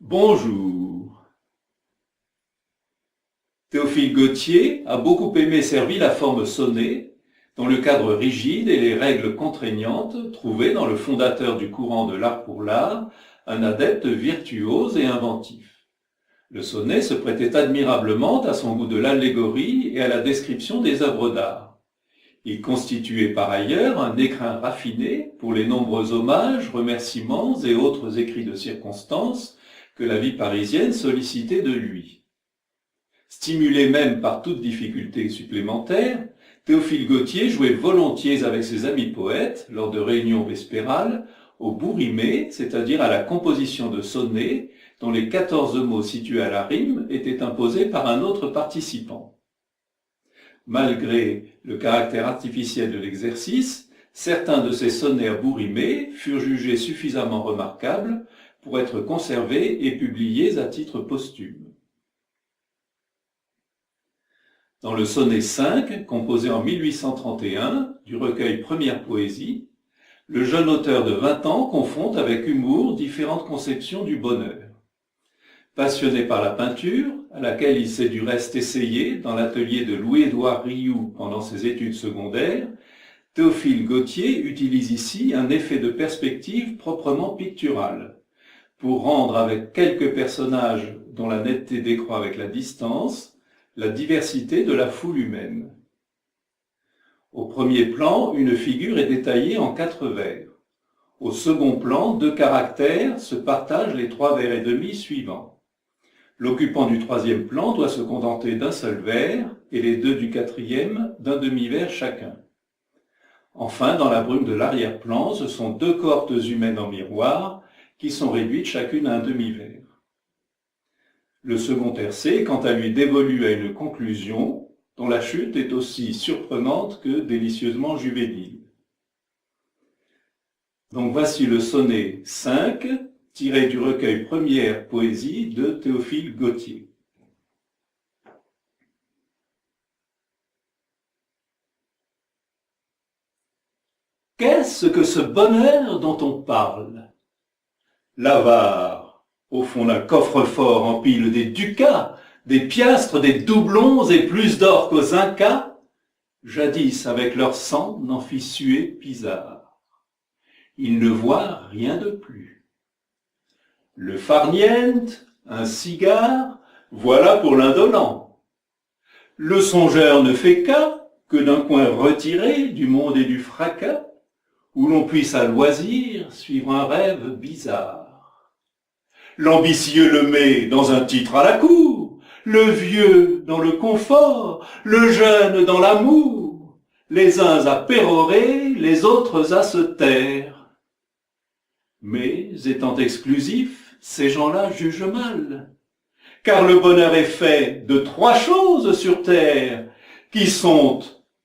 Bonjour. Théophile Gautier a beaucoup aimé servir la forme sonnée, dans le cadre rigide et les règles contraignantes trouvées dans le fondateur du courant de l'art pour l'art, un adepte virtuose et inventif. Le sonnet se prêtait admirablement à son goût de l'allégorie et à la description des œuvres d'art. Il constituait par ailleurs un écrin raffiné pour les nombreux hommages, remerciements et autres écrits de circonstance que la vie parisienne sollicitait de lui. Stimulé même par toute difficulté supplémentaire, Théophile Gautier jouait volontiers avec ses amis poètes, lors de réunions vespérales, au bourrimé, c'est-à-dire à la composition de sonnets, dont les 14 mots situés à la rime étaient imposés par un autre participant. Malgré le caractère artificiel de l'exercice, certains de ces sonnets à bourrimer furent jugés suffisamment remarquables pour être conservés et publiés à titre posthume. Dans le sonnet 5, composé en 1831, du recueil Première Poésie, le jeune auteur de 20 ans confronte avec humour différentes conceptions du bonheur. Passionné par la peinture, à laquelle il s'est du reste essayé dans l'atelier de Louis-Édouard Rioux pendant ses études secondaires, Théophile Gautier utilise ici un effet de perspective proprement pictural, pour rendre avec quelques personnages dont la netteté décroît avec la distance, la diversité de la foule humaine. Au premier plan, une figure est détaillée en 4 vers. Au second plan, 2 caractères se partagent les 3 vers et demi suivants. L'occupant du 3e plan doit se contenter d'un seul vers et les 2 du 4e d'un demi-vers chacun. Enfin, dans la brume de l'arrière-plan, ce sont 2 cohortes humaines en miroir qui sont réduites chacune à un demi-vers. Le second tercet, quant à lui, dévolue à une conclusion dont la chute est aussi surprenante que délicieusement juvénile. Donc voici le sonnet 5, tiré du recueil Première Poésie de Théophile Gautier. Qu'est-ce que ce bonheur dont on parle? L'avare, au fond d'un coffre-fort, empile des ducats, des piastres, des doublons et plus d'or qu'aux Incas, jadis avec leur sang n'en fit suer Pizarre. Il ne voit rien de plus. Le farniente, un cigare, voilà pour l'indolent. Le songeur ne fait cas que d'un coin retiré du monde et du fracas, où l'on puisse à loisir suivre un rêve bizarre. L'ambitieux le met dans un titre à la cour, le vieux dans le confort, le jeune dans l'amour, les uns à pérorer, les autres à se taire. Mais, étant exclusifs, ces gens-là jugent mal, car le bonheur est fait de 3 choses sur terre, qui sont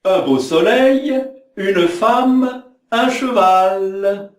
un beau soleil, une femme, un cheval.